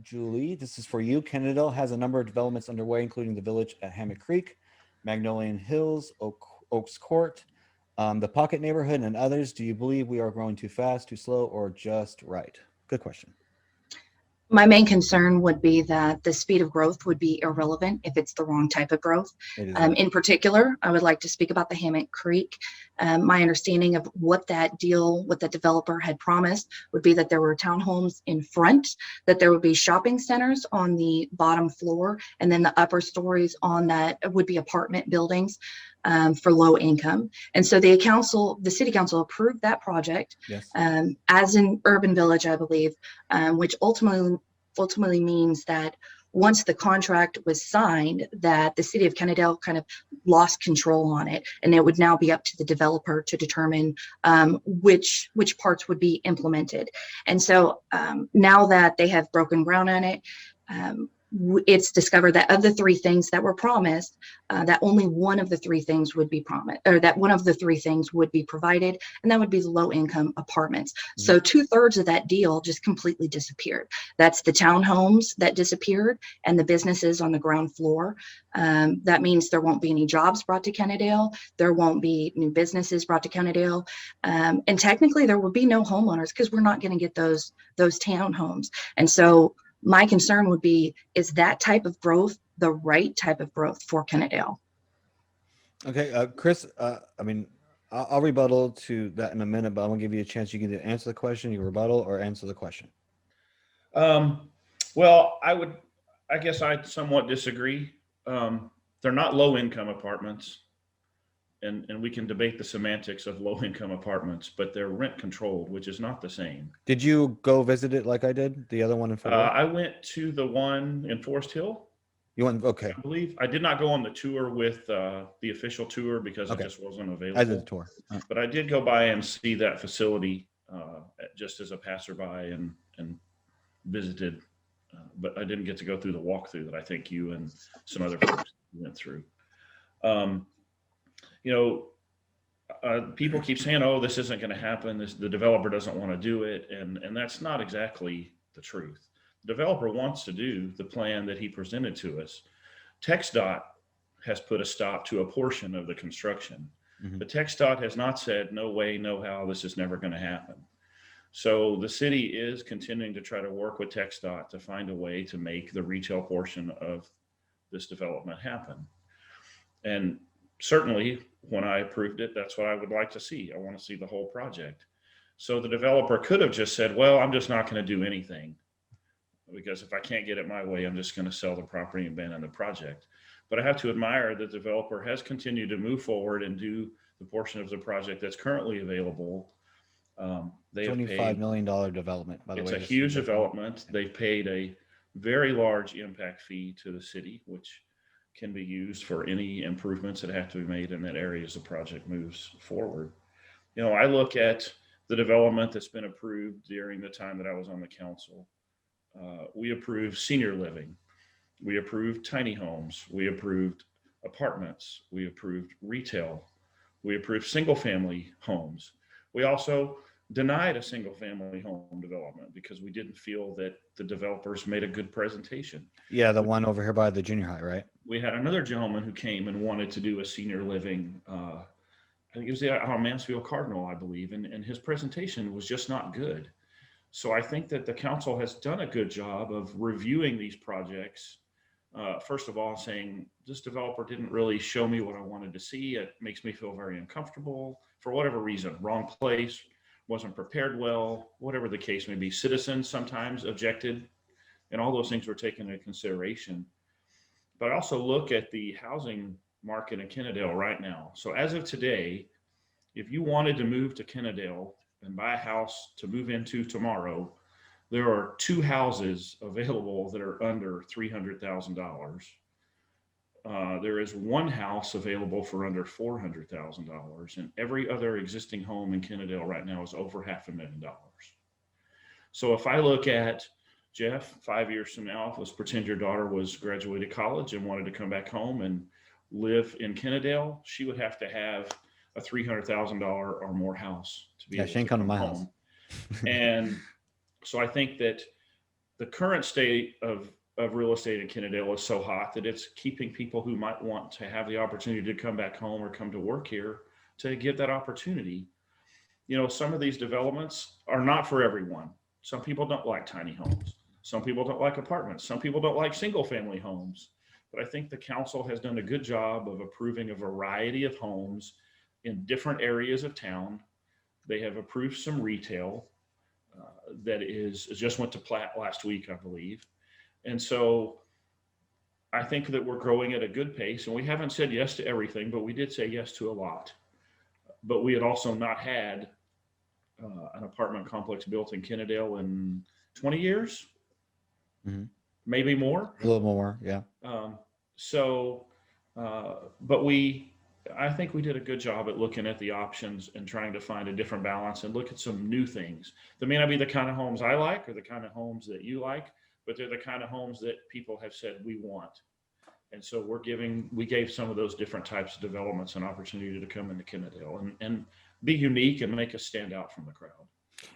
Julie, this is for you. Kennedale has a number of developments underway, including the village at Hammock Creek, Magnolian Hills, Oaks Court, the Pocket neighborhood, and others. Do you believe we are growing too fast, too slow, or just right? Good question. My main concern would be that the speed of growth would be irrelevant if it's the wrong type of growth. In particular, I would like to speak about the Hammock Creek. My understanding of what that developer had promised would be that there were townhomes in front, that there would be shopping centers on the bottom floor, and then the upper stories on that would be apartment buildings for low income. And so the city council approved that project. Yes. As an urban village, I believe, which ultimately means that once the contract was signed, that the city of Kennedale kind of lost control on it, and it would now be up to the developer to determine which parts would be implemented. And so now that they have broken ground on it, it's discovered that of the three things that were promised, that only one of the three things would be promised, or that one of the three things would be provided, and that would be the low-income apartments. Mm-hmm. So 2/3 of that deal just completely disappeared. That's the townhomes that disappeared and the businesses on the ground floor. That means there won't be any jobs brought to Kennedale. There won't be new businesses brought to Kennedale. And technically there will be no homeowners because we're not going to get those townhomes. And so my concern would be, is that type of growth the right type of growth for Kennedale? Okay, Chris, I'll rebuttal to that in a minute, but I'm going to give you a chance. You can either answer the question, you rebuttal, or answer the question. Well, I guess I somewhat disagree. They're not low-income apartments, and we can debate the semantics of low-income apartments, but they're rent-controlled, which is not the same. Did you go visit it like I did, the other one in Fort Worth? I went to the one in Forest Hill. You went, okay. I believe I did not go on the tour with the official tour because it just wasn't available. I did the tour. Right. But I did go by and see that facility just as a passerby and visited, but I didn't get to go through the walkthrough that I think you and some other folks went through. People keep saying, "Oh, this isn't going to happen. The developer doesn't want to do it," and that's not exactly the truth. The developer wants to do the plan that he presented to us. TxDOT has put a stop to a portion of the construction. Mm-hmm. But TxDOT has not said, "No way, no how, this is never going to happen." So the city is continuing to try to work with TxDOT to find a way to make the retail portion of this development happen. And certainly, when I approved it, that's what I would like to see. I want to see the whole project. So the developer could have just said, "Well, I'm just not going to do anything, because if I can't get it my way, I'm just going to sell the property and abandon the project." But I have to admire that the developer has continued to move forward and do the portion of the project that's currently available. They $25 million development, by the way. It's a huge development. They've paid a very large impact fee to the city, which can be used for any improvements that have to be made in that area as the project moves forward. I look at the development that's been approved during the time that I was on the council. We approved senior living. We approved tiny homes. We approved apartments. We approved retail. We approved single family homes. We also denied a single family home development because we didn't feel that the developers made a good presentation. Yeah, the one over here by the junior high, right? We had another gentleman who came and wanted to do a senior living, I think it was on Mansfield Cardinal, I believe, and his presentation was just not good. So I think that the council has done a good job of reviewing these projects. First of all, saying this developer didn't really show me what I wanted to see. It makes me feel very uncomfortable for whatever reason. Wrong place, wasn't prepared well, whatever the case may be. Citizens sometimes objected, and all those things were taken into consideration. But I also look at the housing market in Kennedale right now. So as of today, if you wanted to move to Kennedale and buy a house to move into tomorrow, there are 2 houses available that are under $300,000. There is 1 house available for under $400,000, and every other existing home in Kennedale right now is over $500,000. So if I look at Jeff, 5 years from now, let's pretend your daughter was graduated college and wanted to come back home and live in Kennedale, she would have to have a $300,000 or more house to be able she ain't to come to come my home. house. And so I think that the current state of real estate in Kennedale is so hot that it's keeping people who might want to have the opportunity to come back home or come to work here to get that opportunity. Some of these developments are not for everyone. Some people don't like tiny homes. Some people don't like apartments. Some people don't like single family homes. But I think the council has done a good job of approving a variety of homes in different areas of town. They have approved some retail that just went to plat last week, I believe. And so I think that we're growing at a good pace, and we haven't said yes to everything, but we did say yes to a lot. But we had also not had an apartment complex built in Kennedale in 20 years, maybe more. A little more, yeah. But I think we did a good job at looking at the options and trying to find a different balance and look at some new things. They may not be the kind of homes I like or the kind of homes that you like, but they're the kind of homes that people have said we want. And so we gave some of those different types of developments an opportunity to come into Kennedale and be unique and make us stand out from the crowd.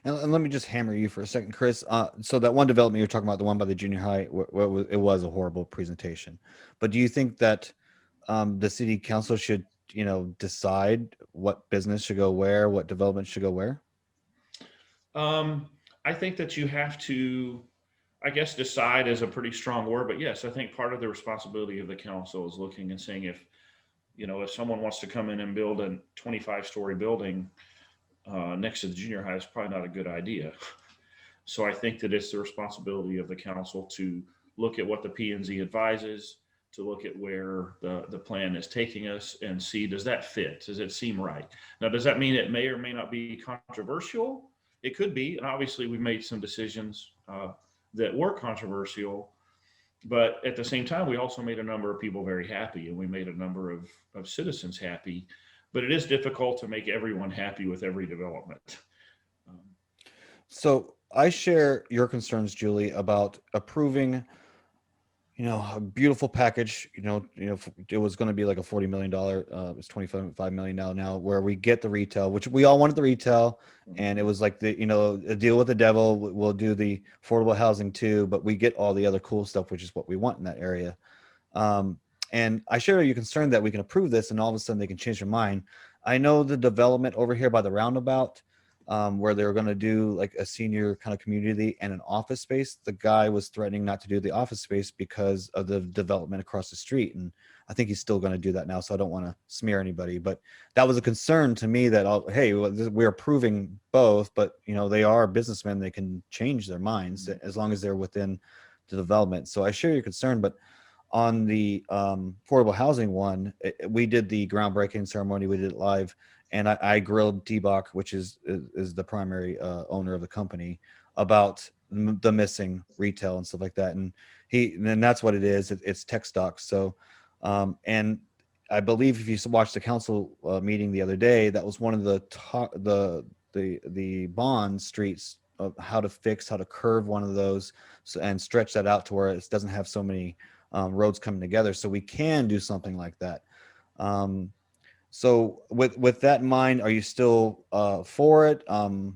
And let me just hammer you for a second, Chris. So that one development you're talking about, the one by the junior high, it was a horrible presentation. But do you think that the city council should, decide what business should go where, what development should go where? I think that you have to, I guess decide is a pretty strong word, but yes, I think part of the responsibility of the council is looking and saying if someone wants to come in and build a 25-story building next to the junior high, it's probably not a good idea. So I think that it's the responsibility of the council to look at what the P&Z advises, to look at where the plan is taking us and see, does that fit? Does it seem right? Now, does that mean it may or may not be controversial? It could be. And obviously we've made some decisions that were controversial, but at the same time, we also made a number of people very happy, and we made a number of citizens happy. But it is difficult to make everyone happy with every development. So I share your concerns, Julie, about approving, a beautiful package. It was going to be like a $40 million. It's $25 million now, where we get the retail, which we all wanted the retail, and it was like a deal with the devil. We'll do the affordable housing too, but we get all the other cool stuff, which is what we want in that area. And I share your concern that we can approve this and all of a sudden they can change their mind. I know the development over here by the roundabout, where they were going to do like a senior kind of community and an office space. The guy was threatening not to do the office space because of the development across the street. And I think he's still going to do that now. So I don't want to smear anybody, but that was a concern to me that, hey, we're approving both, but they are businessmen. They can change their minds as long as they're within the development. So I share your concern, but on the affordable housing one, we did the groundbreaking ceremony. We did it live, and I grilled T-Bach, which is the primary owner of the company, about the missing retail and stuff like that. And that's what it is. It's tech stocks. So, and I believe if you watched the council meeting the other day, that was one of the bond streets of how to curve one of those and stretch that out to where it doesn't have so many roads coming together. So we can do something like that. So with that in mind, are you still for it? Or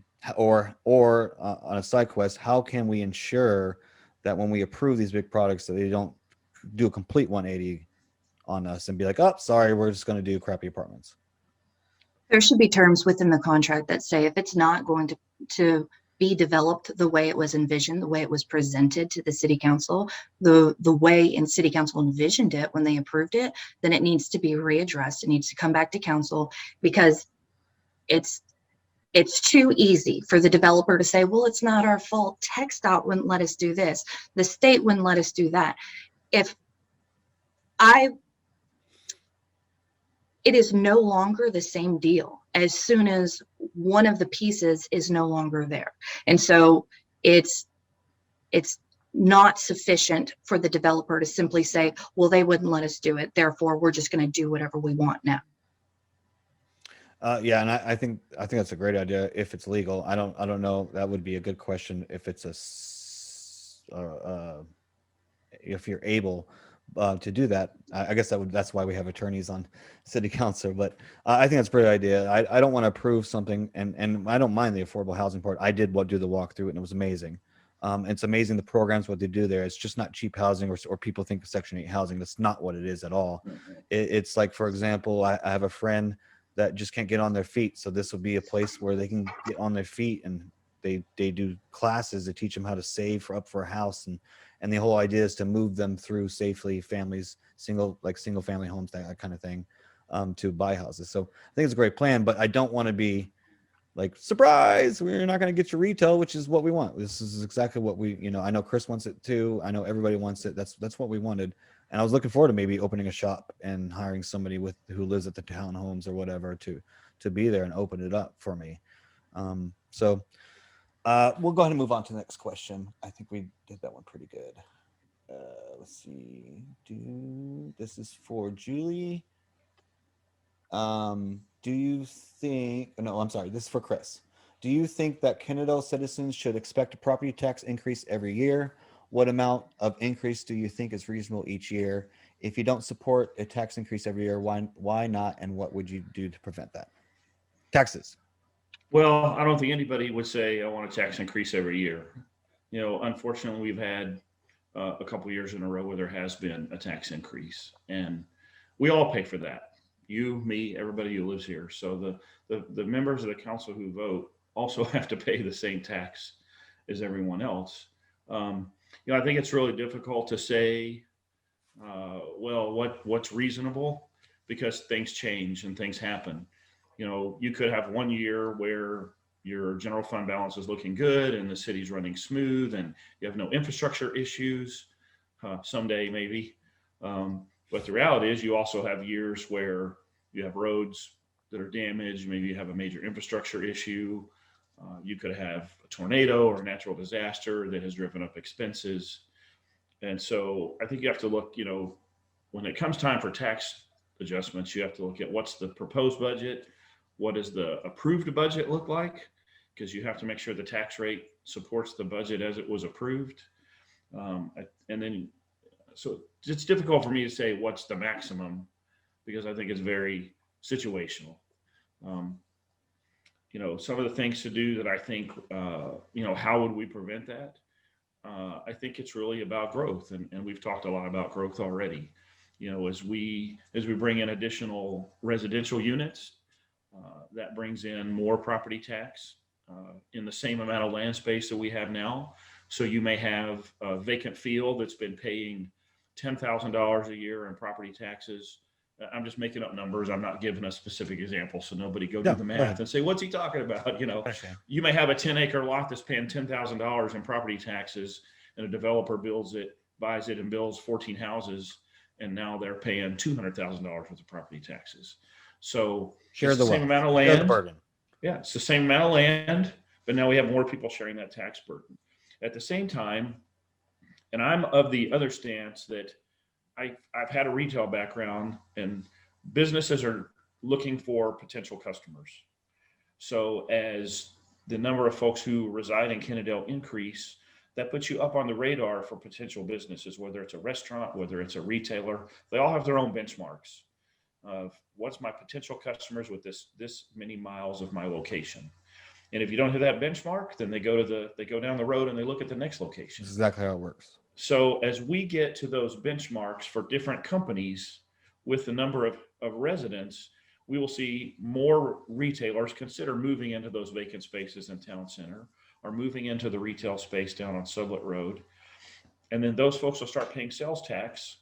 on a side quest, how can we ensure that when we approve these big products that they don't do a complete 180 on us and be like, oh, sorry, we're just going to do crappy apartments? There should be terms within the contract that say if it's not going to be developed the way it was envisioned, the way it was presented to the city council, the way in city council envisioned it when they approved it, then it needs to be readdressed. It needs to come back to council, because it's too easy for the developer to say, well, it's not our fault. TxDOT wouldn't let us do this. The state wouldn't let us do that. It is no longer the same deal as soon as one of the pieces is no longer there. And so it's not sufficient for the developer to simply say, well, they wouldn't let us do it, therefore we're just going to do whatever we want now. Yeah, and I think that's a great idea if it's legal. I don't know. That would be a good question if it's if you're able to do that. I guess that's why we have attorneys on city council. But I think that's a great idea. I don't want to approve something, and I don't mind the affordable housing part. I did do the walkthrough, and it was amazing. It's amazing the programs, what they do there. It's just not cheap housing or people think of Section 8 housing. That's not what it is at all. It's like, for example, I have a friend that just can't get on their feet. So this will be a place where they can get on their feet, and they do classes that teach them how to save for a house. And the whole idea is to move them through safely, families, single family homes, that kind of thing, to buy houses. So I think it's a great plan, but I don't want to be like, surprise, we're not going to get you retail, which is what we want. This is exactly what I know Chris wants it too. I know everybody wants it. That's what we wanted. And I was looking forward to maybe opening a shop and hiring somebody who lives at the townhomes or whatever to be there and open it up for me. So we'll go ahead and move on to the next question. I think we did that one pretty good. Let's see. This is for Julie. Do you think, no, I'm sorry, this is for Chris. Do you think that Kennedale citizens should expect a property tax increase every year? What amount of increase do you think is reasonable each year? If you don't support a tax increase every year, why not? And what would you do to prevent that? Taxes. Well, I don't think anybody would say I want a tax increase every year. Unfortunately, we've had a couple years in a row where there has been a tax increase, and we all pay for that. You, me, everybody who lives here. So the members of the council who vote also have to pay the same tax as everyone else. I think it's really difficult to say, what's reasonable, because things change and things happen. You could have one year where your general fund balance is looking good and the city's running smooth and you have no infrastructure issues, someday maybe. But the reality is you also have years where you have roads that are damaged. Maybe you have a major infrastructure issue. You could have a tornado or a natural disaster that has driven up expenses. And so I think you have to look, when it comes time for tax adjustments, you have to look at what's the proposed budget, what does the approved budget look like, because you have to make sure the tax rate supports the budget as it was approved. So it's difficult for me to say what's the maximum, because I think it's very situational. Some of the things to do that I think, how would we prevent that? I think it's really about growth, and we've talked a lot about growth already. As we bring in additional residential units, that brings in more property tax in the same amount of land space that we have now. So you may have a vacant field that's been paying $10,000 a year in property taxes. I'm just making up numbers. I'm not giving a specific example, so nobody go do the math and say, what's he talking about? You may have a 10-acre lot that's paying $10,000 in property taxes, and a developer buys it and builds 14 houses, and now they're paying $200,000 worth of property taxes. So Share the same amount of land. Share the burden. Yeah, it's the same amount of land, but now we have more people sharing that tax burden. At the same time, and I'm of the other stance that I've had a retail background, and businesses are looking for potential customers. So as the number of folks who reside in Kennedale increase, that puts you up on the radar for potential businesses, whether it's a restaurant, whether it's a retailer. They all have their own benchmarks of what's my potential customers with this many miles of my location. And if you don't have that benchmark, then they go down the road and they look at the next location. That's exactly how it works. So as we get to those benchmarks for different companies with the number of residents, we will see more retailers consider moving into those vacant spaces in town center, or moving into the retail space down on Sublet Road. And then those folks will start paying sales tax,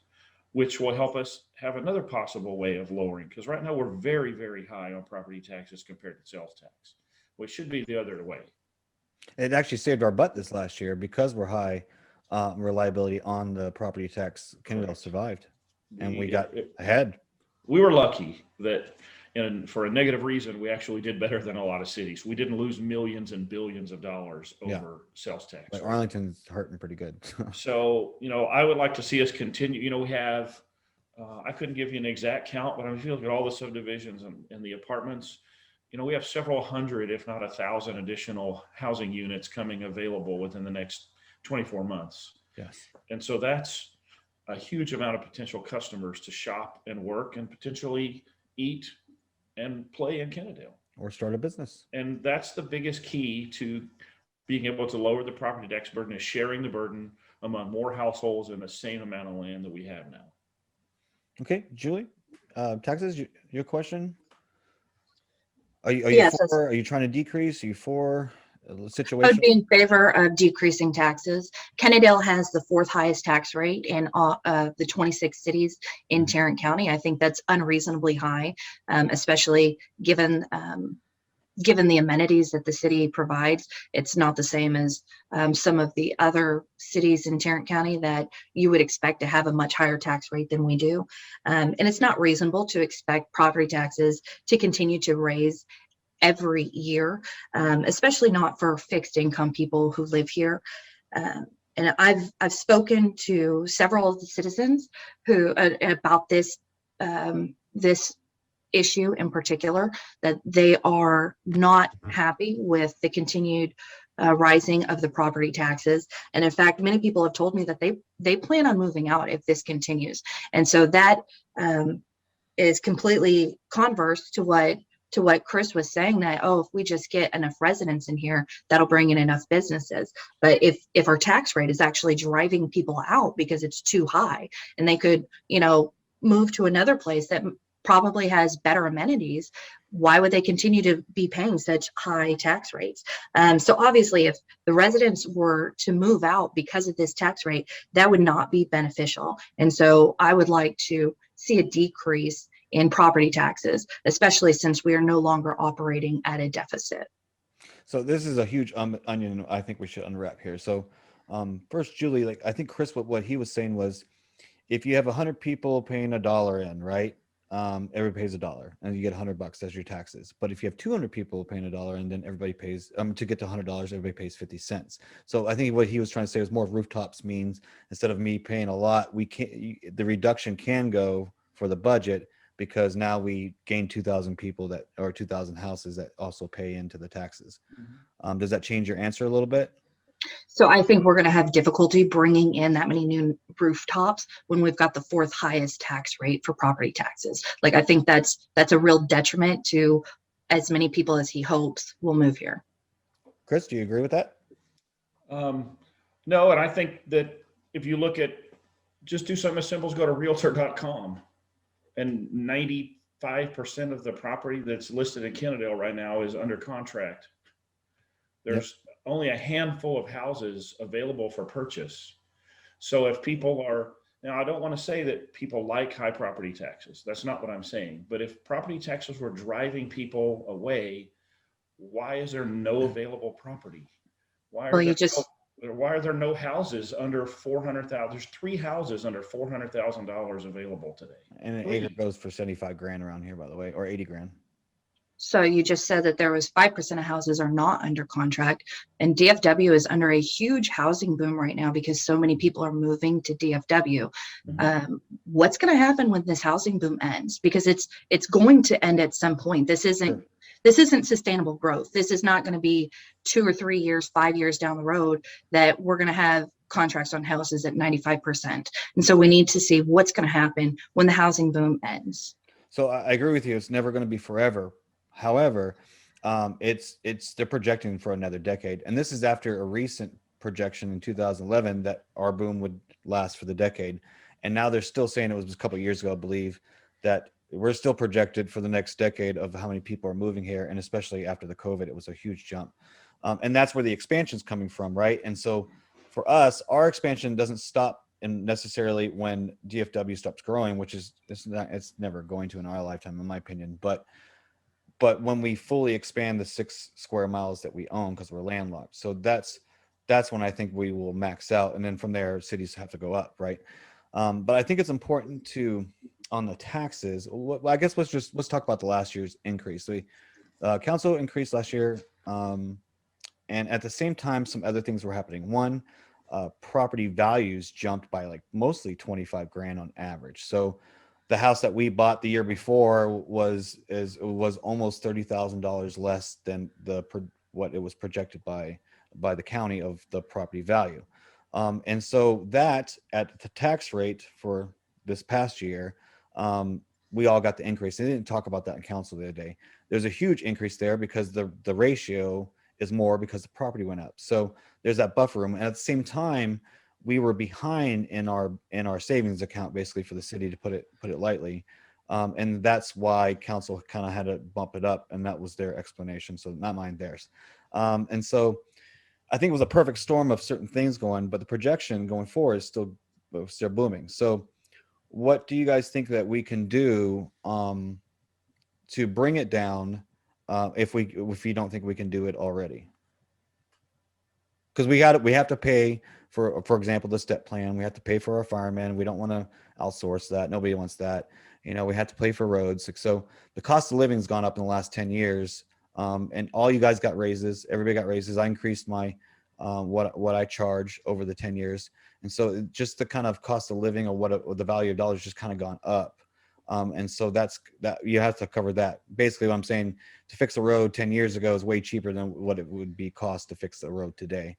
which will help us have another possible way of lowering. Because right now we're very, very high on property taxes compared to sales tax, which should be the other way. It actually saved our butt this last year because we're high reliability on the property tax. Kennedale survived, and we got ahead. We were lucky that, and for a negative reason, we actually did better than a lot of cities. We didn't lose millions and billions of dollars over sales tax. Like Arlington's hurting pretty good. So, I would like to see us continue. We have, I couldn't give you an exact count, but if you look at all the subdivisions and the apartments, we have several hundred, if not 1,000 additional housing units coming available within the next 24 months. Yes. And so that's a huge amount of potential customers to shop and work and potentially eat and play in Kennedale. Or start a business. And that's the biggest key to being able to lower the property tax burden is sharing the burden among more households in the same amount of land that we have now. Okay, Julie, taxes, your question? Are you Yes, for, are you trying to decrease? Are you for the I would situation? be in favor of decreasing taxes. Kennedale has the fourth highest tax rate in all the 26 cities in Mhm. Tarrant County. I think that's unreasonably high, especially given the amenities that the city provides. It's not the same as some of the other cities in Tarrant County that you would expect to have a much higher tax rate than we do. And it's not reasonable to expect property taxes to continue to raise every year, especially not for fixed income people who live here. And I've spoken to several of the citizens who about this issue in particular, that they are not happy with the continued rising of the property taxes. And in fact, many people have told me that they plan on moving out if this continues. And so that is completely converse to what Chris was saying, that, oh, if we just get enough residents in here, that'll bring in enough businesses. But if our tax rate is actually driving people out because it's too high, and they could, move to another place that probably has better amenities, why would they continue to be paying such high tax rates? So obviously, if the residents were to move out because of this tax rate, that would not be beneficial. And so I would like to see a decrease in property taxes, especially since we are no longer operating at a deficit. So this is a huge onion I think we should unwrap here. So first, Julie, like I think Chris, what he was saying was, if you have 100 people paying $1 in, right? Everybody pays $1 and you get $100 as your taxes. But if you have 200 people paying $1 and then everybody pays, to get to $100, everybody pays 50 cents. So I think what he was trying to say was more rooftops means instead of me paying a lot, the reduction can go for the budget, because now we gain 2,000 people that, or 2,000 houses that also pay into the taxes. Does that change your answer a little bit? So I think we're going to have difficulty bringing in that many new rooftops when we've got the fourth highest tax rate for property taxes. Like, I think that's a real detriment to as many people as he hopes will move here. Chris, do you agree with that? No, and I think that if you look at, just do something as simple as go to realtor.com, and 95% of the property that's listed in Kennedale right now is under contract. There's only a handful of houses available for purchase. So if people are, now I don't want to say that people like high property taxes. That's not what I'm saying. But if property taxes were driving people away, why is there no available property? Why are there no houses under 400,000? There's 3 houses under $400,000 available today. And an acre goes for 75 grand around here, by the way, or 80 grand. So you just said that there was 5% of houses are not under contract, and DFW is under a huge housing boom right now because so many people are moving to DFW. Mm-hmm. What's going to happen when this housing boom ends? Because it's going to end at some point. This isn't sustainable growth. This is not going to be 2 or 3 years, 5 years down the road that we're going to have contracts on houses at 95%. And so we need to see what's going to happen when the housing boom ends. So I agree with you. It's never going to be forever. However, they're projecting for another decade. And this is after a recent projection in 2011 that our boom would last for the decade. And now they're still saying, it was a couple of years ago, I believe, that we're still projected for the next decade of how many people are moving here. And especially after the COVID, it was a huge jump. And that's where the expansion is coming from, right? And so for us, our expansion doesn't stop necessarily when DFW stops growing, which is it's never going to in our lifetime, in my opinion. But when we fully expand the 6 square miles that we own, because we're landlocked, so that's when I think we will max out, and then from there, cities have to go up, right? But I think it's important to, on the taxes. Well, I guess let's talk about the last year's increase. The council increased last year, and at the same time, some other things were happening. One, property values jumped by like mostly 25 grand on average. So the house that we bought the year before was almost $30,000 less than what it was projected by the county of the property value. And so that at the tax rate for this past year, we all got the increase. They didn't talk about that in council the other day. There's a huge increase there because the ratio is more because the property went up. So there's that buffer room. And at the same time, we were behind in our savings account, basically, for the city, to put it lightly. And that's why council kind of had to bump it up, and that was their explanation. So not mine, theirs. And so I think it was a perfect storm of certain things going, but the projection going forward is still booming. So what do you guys think that we can do to bring it down if you don't think we can do it already? Because we have to pay for example, the step plan. We have to pay for our firemen. We don't want to outsource that. Nobody wants that. You know, we have to pay for roads. So the cost of living has gone up in the last 10 years. And all you guys got raises. Everybody got raises. I increased my what I charge over the 10 years. And so just the kind of cost of living or the value of dollars just kind of gone up. And so that you have to cover that. Basically what I'm saying, to fix a road 10 years ago is way cheaper than what it would be cost to fix the road today.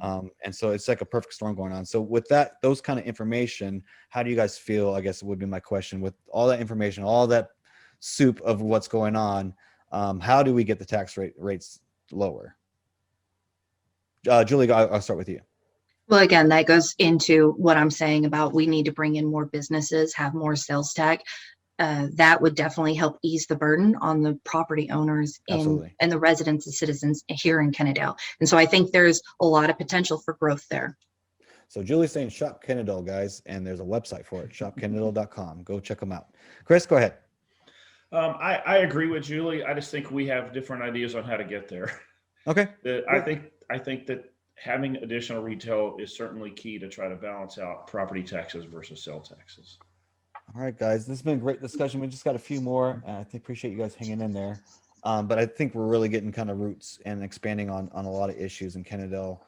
And so it's like a perfect storm going on. So with those kind of information, how do you guys feel, I guess would be my question, with all that information, all that soup of what's going on, how do we get the tax rates lower? Julie, I'll start with you. Well, again, that goes into what I'm saying about we need to bring in more businesses, have more sales tax. That would definitely help ease the burden on the property owners and the residents and citizens here in Kennedale. And so I think there's a lot of potential for growth there. So Julie's saying shop Kennedale, guys, and there's a website for it, shopkennedale.com. Go check them out. Chris, go ahead. I agree with Julie. I just think we have different ideas on how to get there. Okay. I think that having additional retail is certainly key to try to balance out property taxes versus sale taxes. All right, guys, this has been a great discussion. We just got a few more. I appreciate you guys hanging in there. But I think we're really getting kind of roots and expanding on a lot of issues in Kennedale,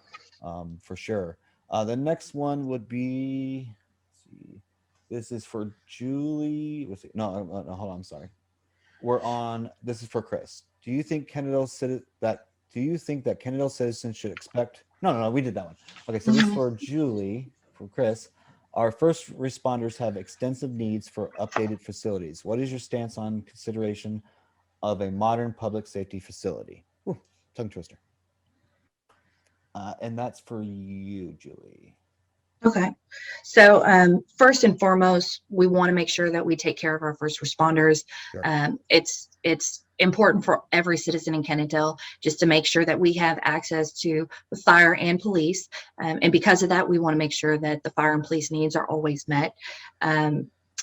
for sure. The next one would be, let's see, this is for Julie. No, hold on, I'm sorry. This is for Chris. Do you think Kennedale citizens should expect? No, we did that one. Okay, so this is for Julie, for Chris. Our first responders have extensive needs for updated facilities. What is your stance on consideration of a modern public safety facility? Ooh, tongue twister. And that's for you, Julie. Okay. So first and foremost, we want to make sure that we take care of our first responders. Sure. It's important for every citizen in Kennedale just to make sure that we have access to the fire and police. And because of that, we want to make sure that the fire and police needs are always met.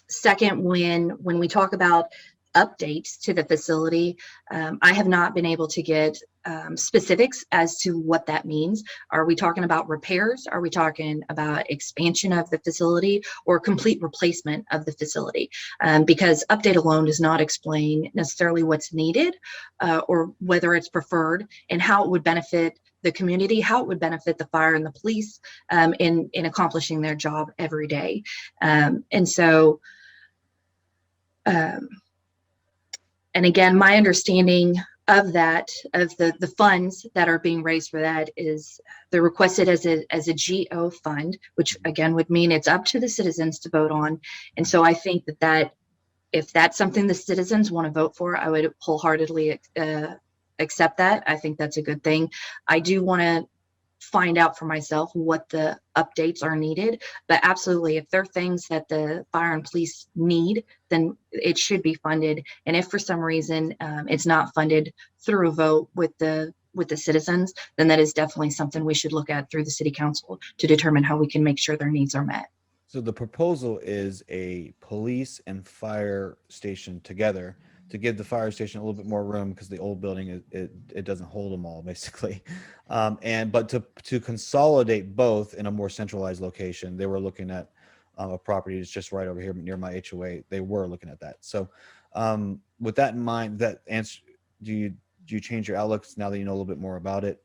Second, when we talk about updates to the facility, I have not been able to get specifics as to what that means. Are we talking about repairs? Are we talking about expansion of the facility or complete replacement of the facility? Because update alone does not explain necessarily what's needed or whether it's preferred and how it would benefit the community, how it would benefit the fire and the police in accomplishing their job every day. And again, my understanding of that, of the funds that are being raised for that, is they're requested as a GO fund, which again would mean it's up to the citizens to vote on. And so I think that if that's something the citizens want to vote for, I would wholeheartedly accept that. I think that's a good thing. I do want to find out for myself what the updates are needed, but absolutely, if there are things that the fire and police need, then it should be funded. And if for some reason it's not funded through a vote with the citizens, then that is definitely something we should look at through the city council to determine how we can make sure their needs are met. So the proposal is a police and fire station together, to give the fire station a little bit more room, because the old building it doesn't hold them all, basically, but to consolidate both in a more centralized location. They were looking at a property that's just right over here near my HOA. They were looking at that. So with that in mind, that answer, do you change your outlooks now that you know a little bit more about it?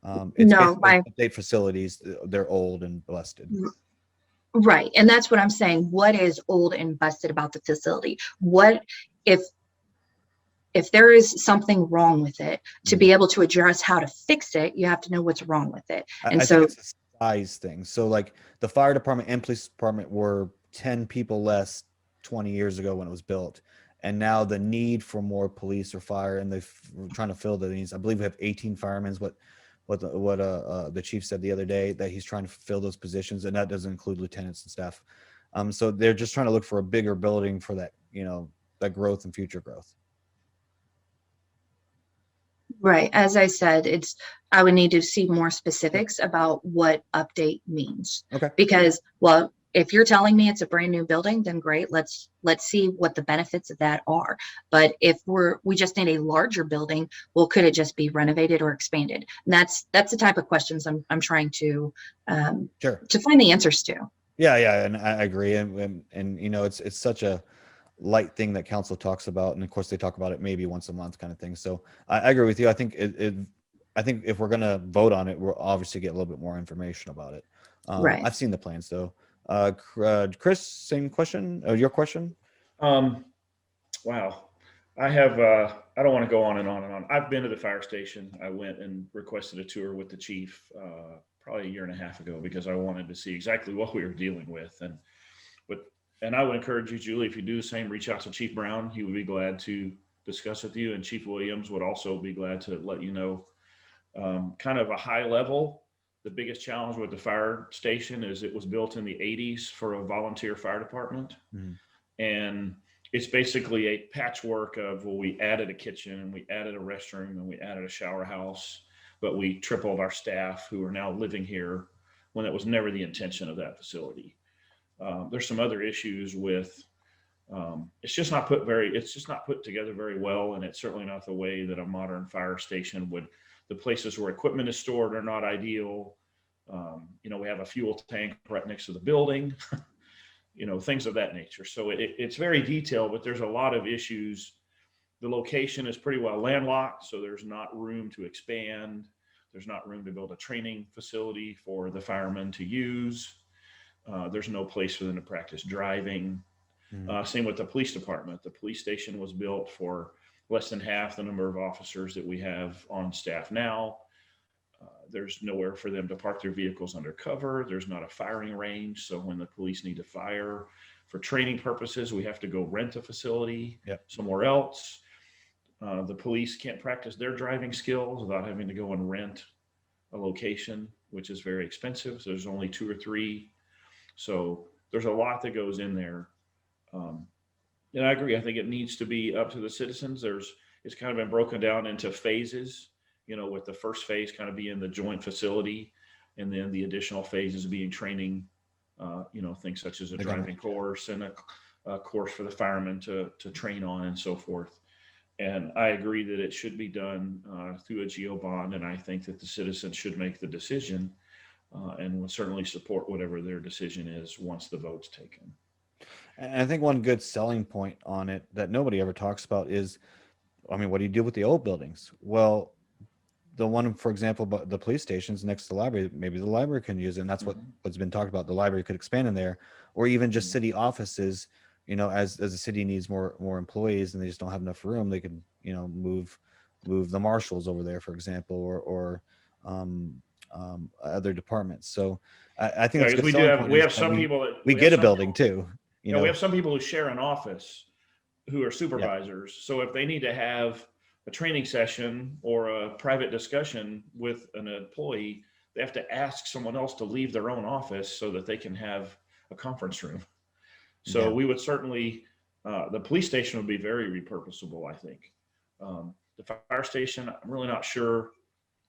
It's no, my update facilities, they're old and busted. Right, and that's what I'm saying. What is old and busted about the facility? What if there is something wrong with it, to be able to address how to fix it, you have to know what's wrong with it. And I so think it's a size thing. So like the fire department and police department were 10 people less 20 years ago when it was built. and now the need for more police or fire, and they're trying to fill the needs. I believe we have 18 firemen. The chief said the other day, that he's trying to fill those positions, and that doesn't include lieutenants and staff. So they're just trying to look for a bigger building for that, that growth and future growth. Right. As I said, I would need to see more specifics about what update means. Okay. Because, well, if you're telling me it's a brand new building, then great. Let's see what the benefits of that are. But if we just need a larger building, well, could it just be renovated or expanded? And that's the type of questions I'm trying to Sure. to find the answers to. Yeah, and I agree, and it's such a light thing that council talks about, and of course they talk about it maybe once a month kind of thing. So I agree with you. I think I think if we're gonna vote on it, we'll obviously get a little bit more information about it. Right. I've seen the plans though. Chris, same question. Your question? Wow. I have, I don't want to go on and on and on. I've been to the fire station. I went and requested a tour with the chief probably a year and a half ago because I wanted to see exactly what we were dealing with. And I would encourage you, Julie, if you do the same, reach out to Chief Brown. He would be glad to discuss with you. And Chief Williams would also be glad to let you know kind of a high level. The biggest challenge with the fire station is it was built in the 80s for a volunteer fire department. Mm-hmm. And it's basically a patchwork of, well, we added a kitchen and we added a restroom and we added a shower house, but we tripled our staff who are now living here when that was never the intention of that facility. There's some other issues with, it's just not put together very well. And it's certainly not the way that a modern fire station would. The places where equipment is stored are not ideal. We have a fuel tank right next to the building, things of that nature. So it's very detailed, but there's a lot of issues. The location is pretty well landlocked, so there's not room to expand. There's not room to build a training facility for the firemen to use. There's no place for them to practice driving. Same with the police department. The police station was built for less than half the number of officers that we have on staff now. There's nowhere for them to park their vehicles under cover. There's not a firing range. So when the police need to fire for training purposes, we have to go rent a facility somewhere else. The police can't practice their driving skills without having to go and rent a location, which is very expensive. So there's only 2 or 3. So there's a lot that goes in there. And I agree. I think it needs to be up to the citizens. It's kind of been broken down into phases, with the first phase kind of being the joint facility, and then the additional phases being training, things such as a driving course and a course for the firemen to train on and so forth. And I agree that it should be done through a GO bond. And I think that the citizens should make the decision and will certainly support whatever their decision is once the vote's taken. And I think one good selling point on it that nobody ever talks about is, what do you do with the old buildings? Well, the one, for example, the police stations next to the library, maybe the library can use it. And that's what's been talked about. The library could expand in there, or even just city offices, as the city needs more employees and they just don't have enough room, they could, move the marshals over there, for example, or other departments. So I think we have some people that we get a building too. We have some people who share an office who are supervisors. Yeah. So if they need to have a training session or a private discussion with an employee, they have to ask someone else to leave their own office so that they can have a conference room. So we would certainly, the police station would be very repurposable, I think. The fire station, I'm really not sure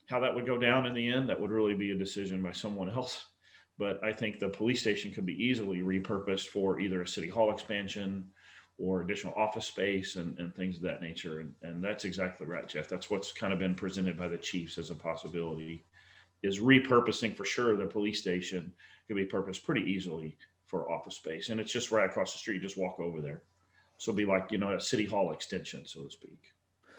how that would go down in the end. That would really be a decision by someone else. But I think the police station could be easily repurposed for either a city hall expansion or additional office space and things of that nature. And that's exactly right, Jeff. That's what's kind of been presented by the chiefs as a possibility, is repurposing for sure. The police station could be purposed pretty easily for office space. And it's just right across the street, just walk over there. So it'll be like, a city hall extension, so to speak.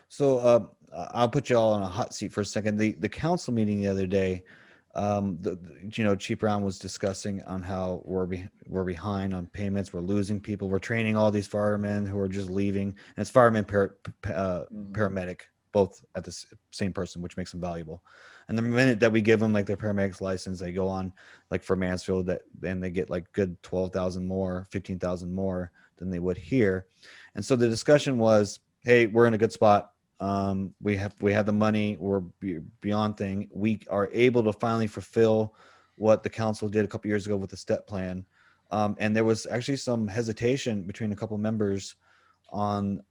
So I'll put you all on a hot seat for a second. The council meeting the other day, Chief Brown was discussing on how we're behind on payments. We're losing people. We're training all these firemen who are just leaving, and it's fireman paramedic, both at the same person, which makes them valuable. And the minute that we give them like their paramedics license, they go on like for Mansfield, then they get like good 12,000 more, 15,000 more than they would here. And so the discussion was, hey, we're in a good spot. We have the money. We're beyond thing. We are able to finally fulfill what the council did a couple years ago with the step plan. And there was actually some hesitation between a couple members on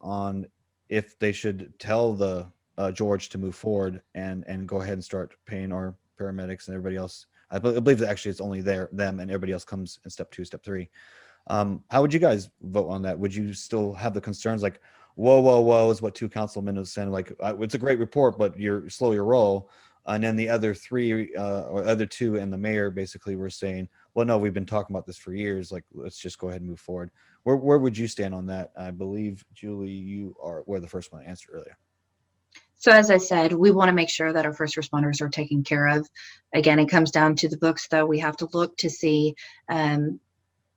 if they should tell the George to move forward and go ahead and start paying our paramedics and everybody else. I believe that actually it's only them and everybody else comes in step 2, step 3. How would you guys vote on that? Would you still have the concerns like, whoa, is what 2 councilmen have said, like, it's a great report, but you're slow your roll. And then the other 3 or other 2 and the mayor basically were saying, well, no, we've been talking about this for years. Like, let's just go ahead and move forward. Where would you stand on that? I believe, Julie, you were the first one to answer earlier. So as I said, we want to make sure that our first responders are taken care of. Again, it comes down to the books, though. We have to look to see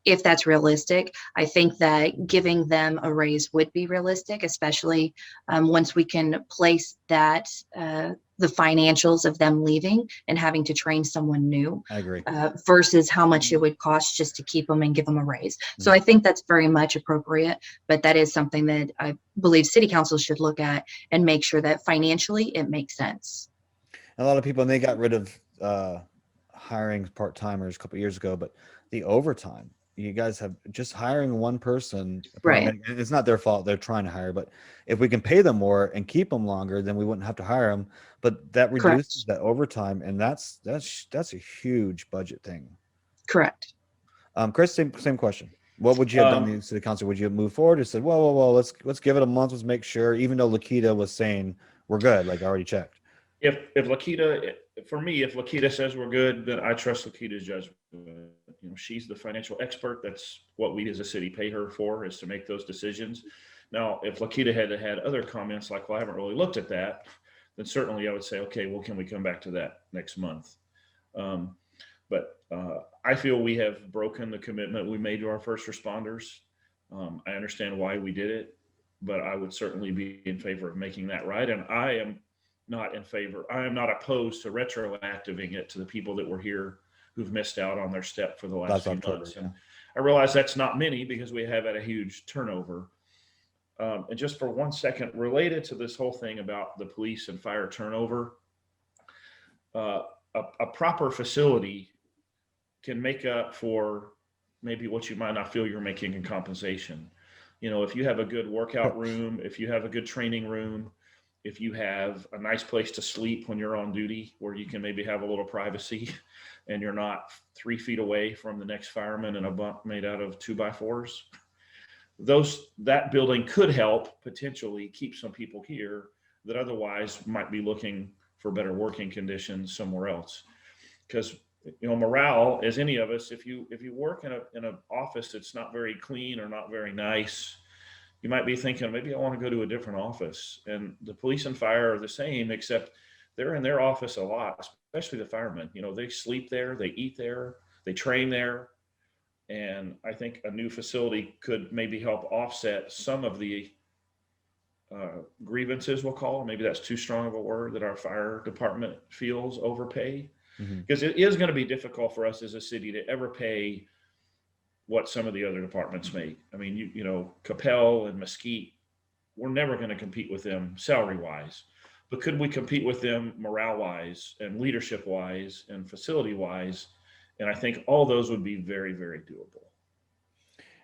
if that's realistic. I think that giving them a raise would be realistic, especially once we can place that the financials of them leaving and having to train someone new. I agree. Versus how much it would cost just to keep them and give them a raise. So I think that's very much appropriate, but that is something that I believe city council should look at and make sure that financially it makes sense. A lot of people, and they got rid of hiring part-timers a couple of years ago, but the overtime, you guys have just hiring one person, Right? It's not their fault. They're trying to hire, but if we can pay them more and keep them longer, then we wouldn't have to hire them. But that reduces that overtime, and that's a huge budget thing. Correct. Chris, same question. What would you have done in the city council? Would you have moved forward or said, well, let's give it a month, let's make sure, even though Lakita was saying we're good, like I already checked. If Lakita, for me, if Lakita says we're good, then I trust Lakita's judgment. She's the financial expert. That's what we as a city pay her for, is to make those decisions. Now, if Lakita had other comments like, well, I haven't really looked at that, then certainly I would say, okay, well, can we come back to that next month? But I feel we have broken the commitment we made to our first responders. I understand why we did it, but I would certainly be in favor of making that right. And I am not opposed to retroactivating it to the people that were here who've missed out on their step for the last few months. And I realize that's not many because we have had a huge turnover. And just for 1 second, related to this whole thing about the police and fire turnover, a proper facility can make up for maybe what you might not feel you're making in compensation. If you have a good workout room, if you have a good training room, if you have a nice place to sleep when you're on duty where you can maybe have a little privacy and you're not 3 feet away from the next fireman in a bunk made out of 2x4s, that building could help potentially keep some people here that otherwise might be looking for better working conditions somewhere else. Because morale, as any of us, if you work in an office that's not very clean or not very nice, you might be thinking, maybe I want to go to a different office. And the police and fire are the same, except they're in their office a lot, especially the firemen. They sleep there, they eat there, they train there. And I think a new facility could maybe help offset some of the grievances, we'll call them. Maybe that's too strong of a word, that our fire department feels overpay. Because it is going to be difficult for us as a city to ever pay what some of the other departments make. I mean, Capel and Mesquite, we're never going to compete with them salary wise, but could we compete with them morale wise and leadership wise and facility wise? And I think all those would be very, very doable.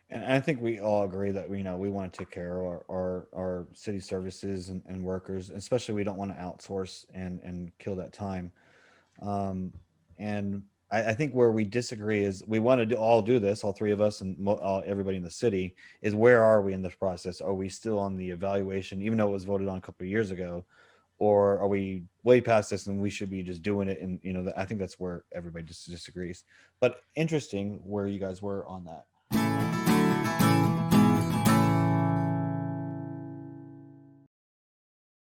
And I think we all agree that we want to take care of our city services and workers, especially we don't want to outsource and kill that time. And I think where we disagree is we want to all do this, all 3 of us and everybody in the city, is where are we in this process? Are we still on the evaluation, even though it was voted on a couple of years ago, or are we way past this and we should be just doing it? And I think that's where everybody just disagrees. But interesting where you guys were on that.